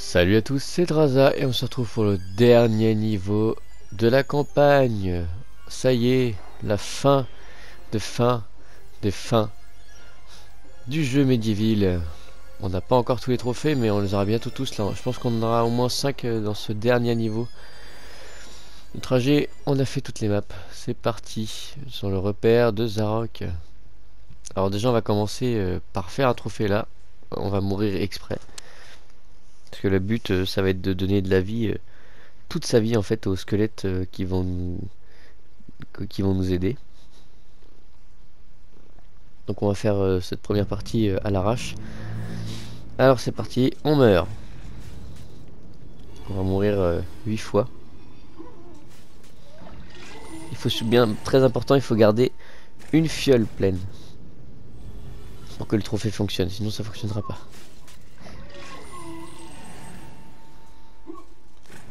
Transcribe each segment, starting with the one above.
Salut à tous, c'est Draza et on se retrouve pour le dernier niveau de la campagne. Ça y est, la fin des fins du jeu Medieval. On n'a pas encore tous les trophées, mais on les aura bientôt tous là. Je pense qu'on en aura au moins 5 dans ce dernier niveau. Le trajet, on a fait toutes les maps. C'est parti sur le repère de Zarok. Alors déjà on va commencer par faire un trophée là. On va mourir exprès. Parce que le but, ça va être de donner de la vie, toute sa vie en fait, aux squelettes qui vont nous aider. Donc on va faire cette première partie à l'arrache. Alors c'est parti, on meurt. On va mourir 8 fois. Il faut bien, très important, il faut garder une fiole pleine pour que le trophée fonctionne, sinon ça fonctionnera pas.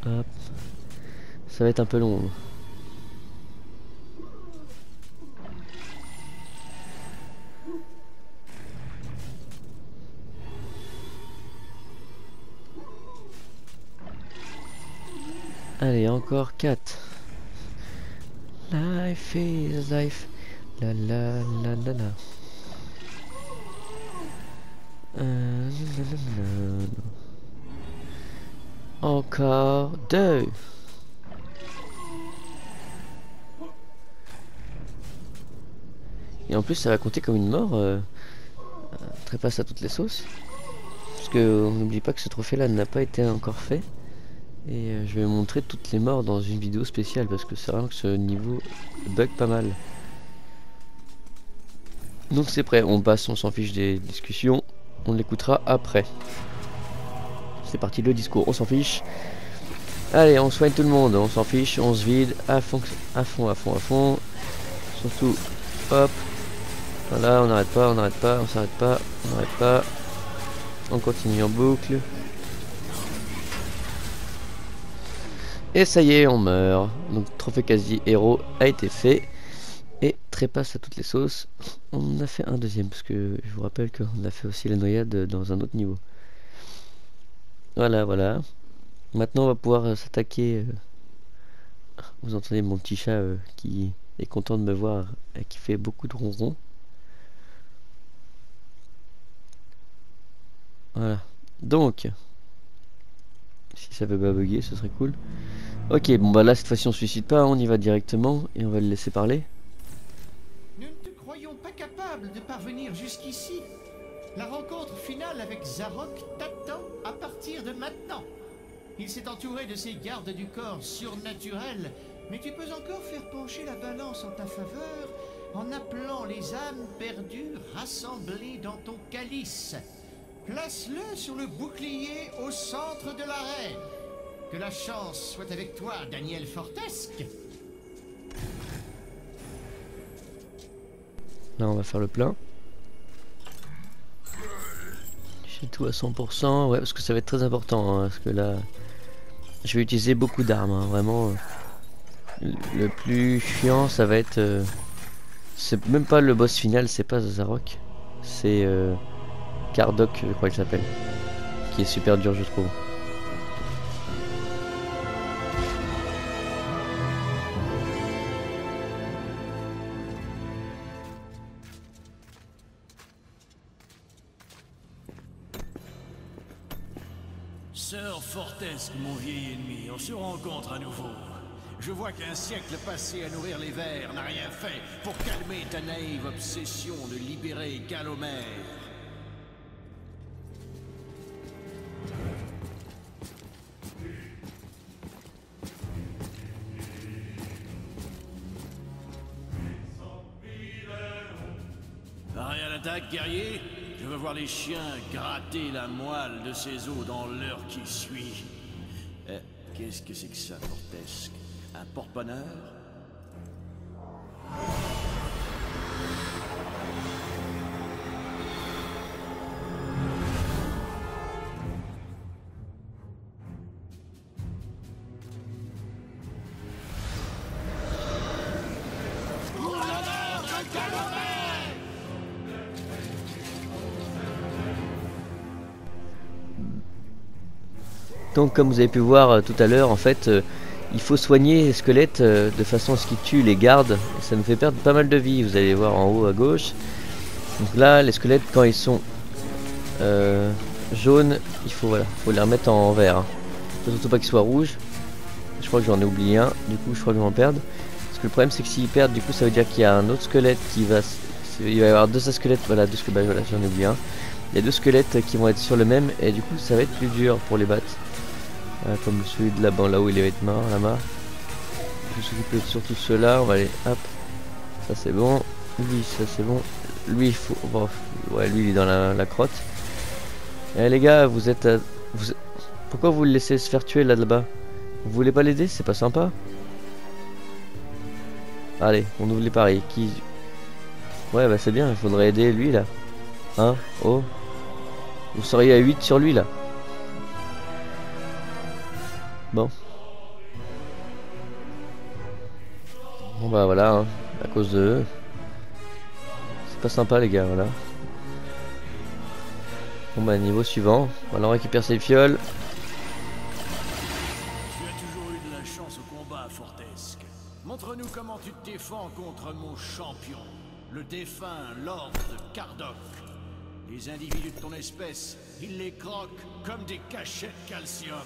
Hop. Ça va être un peu long. Allez, encore 4. Life is life. La la la la la. Encore 2. Et en plus ça va compter comme une mort. Trépasse à toutes les sauces. Parce que on n'oublie pas que ce trophée là n'a pas été encore fait. Et je vais montrer toutes les morts dans une vidéo spéciale. Parce que c'est vraiment que ce niveau bug pas mal. Donc c'est prêt, on passe, on s'en fiche des discussions. On l'écoutera après. C'est parti, le discours, on s'en fiche. Allez, on soigne tout le monde, on s'en fiche, on se vide à fond, à fond, à fond, à fond. Surtout, hop. Voilà, on n'arrête pas, on n'arrête pas, on s'arrête pas, on n'arrête pas. On continue en boucle. Et ça y est, on meurt. Donc trophée quasi héros a été fait. Et trépasse à toutes les sauces. On a fait un deuxième, parce que je vous rappelle qu'on a fait aussi la noyade dans un autre niveau. Voilà, voilà. Maintenant on va pouvoir s'attaquer. Vous entendez mon petit chat qui est content de me voir et qui fait beaucoup de ronrons. Voilà. Donc, si ça veut pas bugger, ce serait cool. Ok, bon bah là cette fois-ci on se suicide pas, on y va directement et on va le laisser parler. Nous ne te croyons pas capable de parvenir jusqu'ici. La rencontre finale avec Zarok t'attend à partir de maintenant. Il s'est entouré de ses gardes du corps surnaturels, mais tu peux encore faire pencher la balance en ta faveur en appelant les âmes perdues rassemblées dans ton calice. Place-le sur le bouclier au centre de l'arène. Que la chance soit avec toi, Daniel Fortesque. Là on va faire le plein. J'ai tout à 100%, ouais, parce que ça va être très important, hein, parce que là je vais utiliser beaucoup d'armes, hein, vraiment. Le plus chiant ça va être... c'est même pas le boss final, c'est pas Zarok. C'est Kardok, je crois qu'il s'appelle. Qui est super dur je trouve. Sir Fortesque, mon vieil ennemi, on se rencontre à nouveau. Je vois qu'un siècle passé à nourrir les vers n'a rien fait pour calmer ta naïve obsession de libérer Calomère. Rien d'attaque, guerrier? Je veux voir les chiens gratter la moelle de ces os dans l'heure qui suit. Qu'est-ce que c'est que ça, Fortesque? Un porte-bonheur? Donc comme vous avez pu voir tout à l'heure, en fait, il faut soigner les squelettes de façon à ce qu'ils tuent les gardes. Et ça nous fait perdre pas mal de vie, vous allez voir en haut à gauche. Donc là, les squelettes, quand ils sont jaunes, il faut, voilà, faut les remettre en vert. Hein. Faut surtout pas qu'ils soient rouges. Je crois que j'en ai oublié un, du coup je crois que je vais en perdre. Parce que le problème c'est que s'ils perdent, du coup ça veut dire qu'il y a un autre squelette qui va... Il va y avoir deux squelettes, voilà, voilà, j'en ai oublié un. Il y a deux squelettes qui vont être sur le même et du coup ça va être plus dur pour les battre. Comme celui de là-bas, là où il va être mort, là-bas. Je s'occupe surtout de ceux-là, on va aller, hop. Ça c'est bon, lui ça c'est bon. Lui il faut... Bon, ouais, lui il est dans la crotte. Et les gars, vous êtes... Pourquoi vous le laissez se faire tuer là-bas? Vous voulez pas l'aider? C'est pas sympa. Allez, on ouvre les paris. Qui... Ouais, bah c'est bien, il faudrait aider lui là. Hein? Oh. Vous seriez à 8 sur lui là. Bon. Bon bah voilà, hein, à cause de eux. C'est pas sympa les gars, voilà. Bon bah niveau suivant. Voilà, on récupère ses fioles. Montre-nous comment tu te défends contre mon champion, le défunt Lord Kardok. Les individus de ton espèce, ils les croquent comme des cachets de calcium.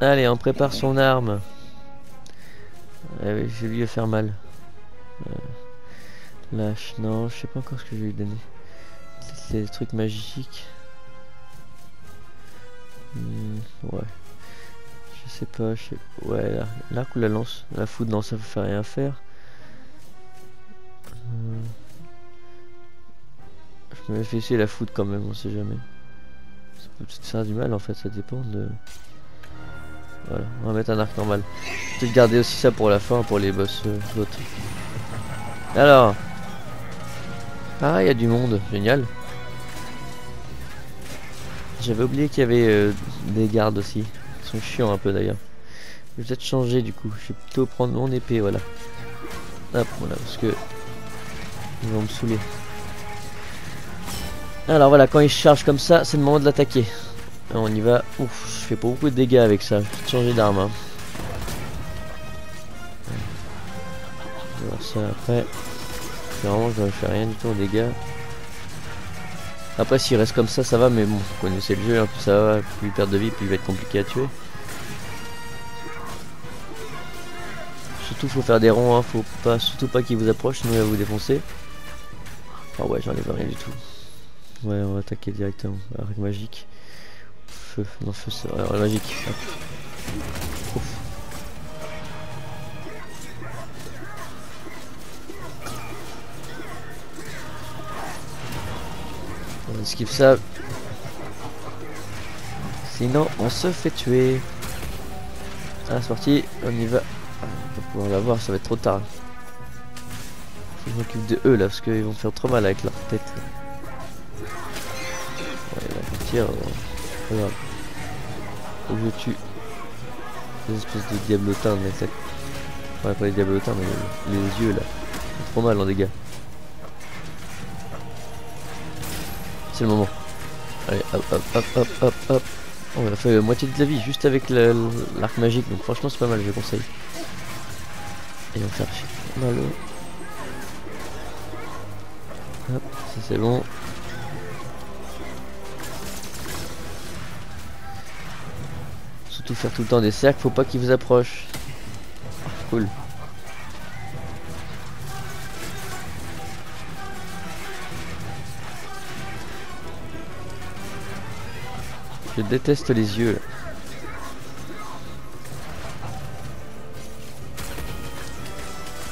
Allez, on prépare son arme. Je vais lui faire mal. Lâche, non, je sais pas encore ce que je vais lui donner. C'est des trucs magiques. Ouais. Je sais pas, ouais, l'arc ou la lance. La foudre, non, ça ne fait rien faire. Je me fais essayer la foudre quand même, on sait jamais. Ça peut peut-être faire du mal en fait, ça dépend de... Voilà, on va mettre un arc normal. Peut-être garder aussi ça pour la fin, pour les boss d'autres. Alors. Ah, il y a du monde, génial. J'avais oublié qu'il y avait des gardes aussi. Ils sont chiants un peu d'ailleurs. Je vais peut-être changer du coup. Je vais plutôt prendre mon épée, voilà. Hop, voilà, parce que ils vont me saouler. Alors voilà, quand ils chargent comme ça, c'est le moment de l'attaquer. On y va. Ouf, je fais pas beaucoup de dégâts avec ça. Je vais changer d'arme. Hein. Je vais voir ça après. Vraiment, je ne fais rien du tout en dégâts. Après, s'il reste comme ça va. Mais bon, vous connaissez le jeu. Hein, plus ça va, plus il perd de vie, plus il va être compliqué à tuer. Surtout, faut faire des ronds. Hein, faut pas, surtout pas qu'il vous approche, sinon il va vous défoncer. Ah ouais, j'enlève rien du tout. Ouais, on va attaquer directement. Arc magique. Feu, non feu c'est magique. Ouf. On esquive ça. Sinon on se fait tuer. Ah c'est parti, on y va. On va pouvoir l'avoir, ça va être trop tard. Faut que je m'occupe de eux là parce qu'ils vont faire trop mal avec leur tête. Ouais, il va partir. Regarde. Faut que je tue des espèces de diablotins, mais ça... Ouais, pas les diablotins, mais les yeux là. Trop mal en dégâts. C'est le moment. Allez, hop, hop, hop, hop, hop, hop. Oh, on a fait moitié de la vie juste avec l'arc magique, donc franchement c'est pas mal, je conseille. Et on va faire mal. Hop, ça c'est bon. Surtout faire tout le temps des cercles, faut pas qu'ils vous approchent. Cool. Je déteste les yeux.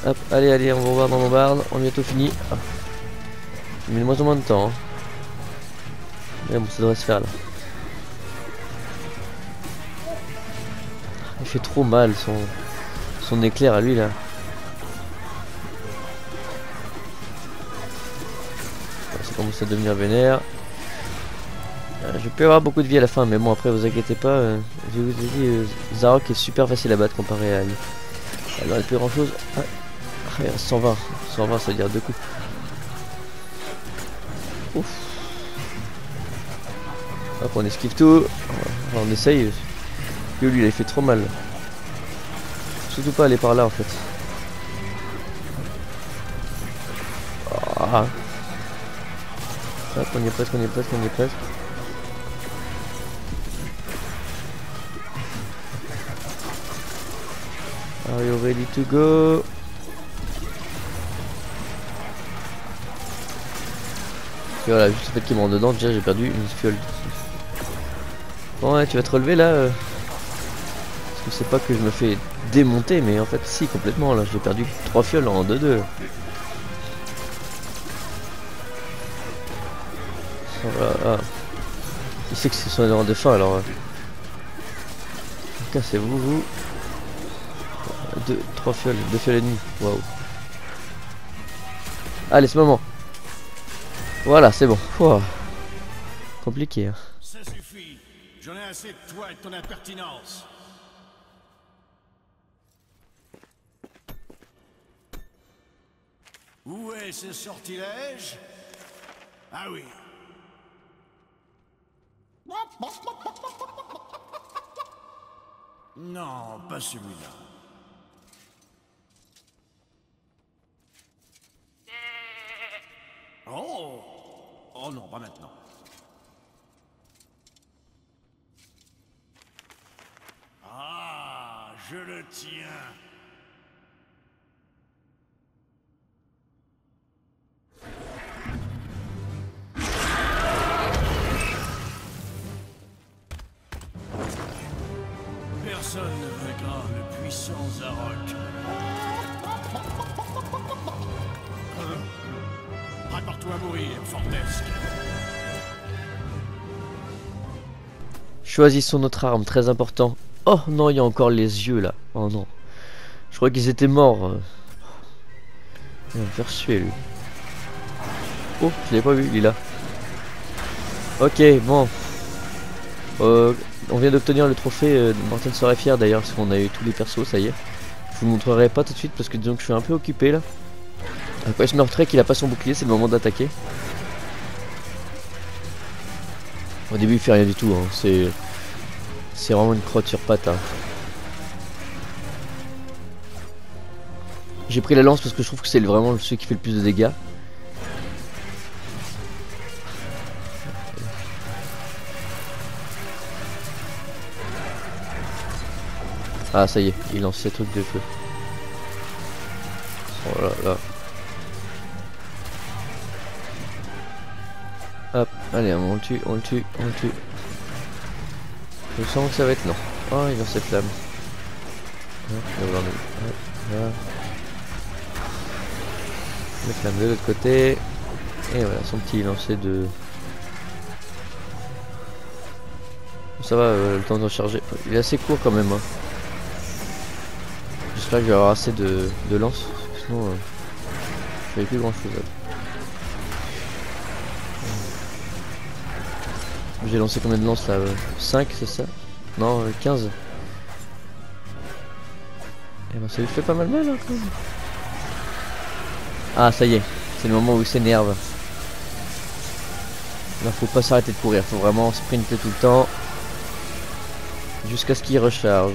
Hop, allez, allez, on bombarde, on est bientôt fini. Ah. Il met de moins en moins de temps. Hein. Mais bon, ça devrait se faire là. Il fait trop mal son éclair à lui là. Ça commence à devenir vénère. Je peux avoir beaucoup de vie à la fin, mais bon, après, vous inquiétez pas. Je vous ai dit, Zarok est super facile à battre comparé à lui. Alors, il plus grand chose. Ah, il reste 120. 120, ça veut dire 2 coups. Ouf. Hop, on esquive tout. On essaye. Lui, il a fait trop mal. Surtout pas aller par là, en fait. Ah. Hop, on y est presque, on y est presque, on y est presque. Are you ready to go? Et voilà, juste le fait qu'il me rentre dedans, déjà j'ai perdu une fiole. Bon ouais, tu vas te relever là parce que c'est pas que je me fais démonter, mais en fait si, complètement là, j'ai perdu 3 fioles en 2-2. Voilà, ah. Il sait que c'est son erreur de fin alors. Cassez-vous, vous. 3 fioles, 2 fioles et demie. Waouh. Allez, ce moment. Voilà, c'est bon. Wow. Compliqué. Hein. Ça suffit. J'en ai assez de toi et de ton impertinence. Où est ce sortilège? Ah oui. Non, pas celui-là. Oh! Oh non, pas maintenant. Ah, je le tiens. Personne ne vaincra le puissant Zarok. Prépare-toi à mourir, Fortesque. Choisissons notre arme, très important. Oh non, il y a encore les yeux là. Oh non. Je crois qu'ils étaient morts. Il va me faire suer lui. Oh, je l'ai pas vu, il est là. Ok, bon. On vient d'obtenir le trophée. Morten serait fier d'ailleurs parce qu'on a eu tous les persos, ça y est. Je vous le montrerai pas tout de suite parce que disons que je suis un peu occupé là. Quand il se meurtrait qu'il a pas son bouclier, c'est le moment d'attaquer. Au début il fait rien du tout, hein. C'est vraiment une crotte sur patte. Hein. J'ai pris la lance parce que je trouve que c'est vraiment celui qui fait le plus de dégâts. Ah ça y est, il lance ses trucs de feu. Oh là là. Hop, allez, on le tue, on le tue, on le tue. Je sens que ça va être long. Oh, il lance cette flamme. Hop, voilà. La flamme de l'autre côté. Et voilà, son petit lancer de... Ça va, le temps de recharger. Il est assez court quand même. Hein. J'espère que je vais avoir assez de lance. Sinon, je n'avais plus grand chose. J'ai lancé combien de lances là 5 c'est ça? Non 15. Et ben ça lui fait pas mal hein, quand même. Ah ça y est, c'est le moment où il s'énerve. Là faut pas s'arrêter de courir, faut vraiment sprinter tout le temps. Jusqu'à ce qu'il recharge.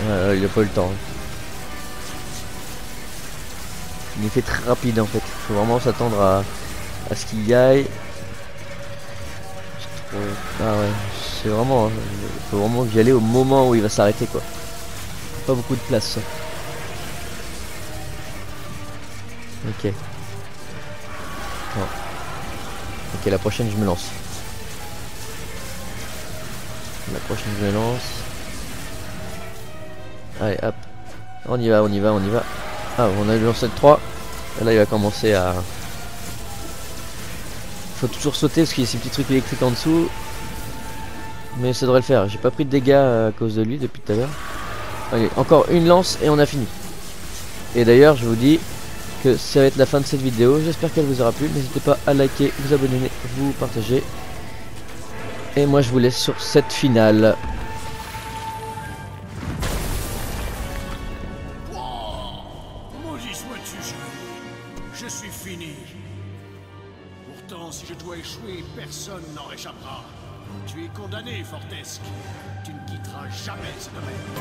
Il a pas eu le temps. Il est fait très rapide en fait. Faut vraiment s'attendre à ce qu'il y aille. Ah ouais, c'est vraiment, hein, faut vraiment y aller au moment où il va s'arrêter quoi. Pas beaucoup de place. Ok. Bon. Ok, la prochaine je me lance. La prochaine je me lance. Allez hop. On y va, on y va, on y va. Ah on a eu lancé le 3. Et là il va commencer à... Faut toujours sauter parce qu'il y a ces petits trucs électriques en dessous. Mais ça devrait le faire. J'ai pas pris de dégâts à cause de lui depuis tout à l'heure. Allez, encore une lance et on a fini. Et d'ailleurs, je vous dis, que ça va être la fin de cette vidéo. J'espère qu'elle vous aura plu. N'hésitez pas à liker, vous abonner, vous partager. Et moi je vous laisse sur cette finale. Maudit sois-tu, je suis fini. Pourtant, si je dois échouer, personne n'en réchappera. Tu es condamné, Fortesque. Tu ne quitteras jamais ce domaine.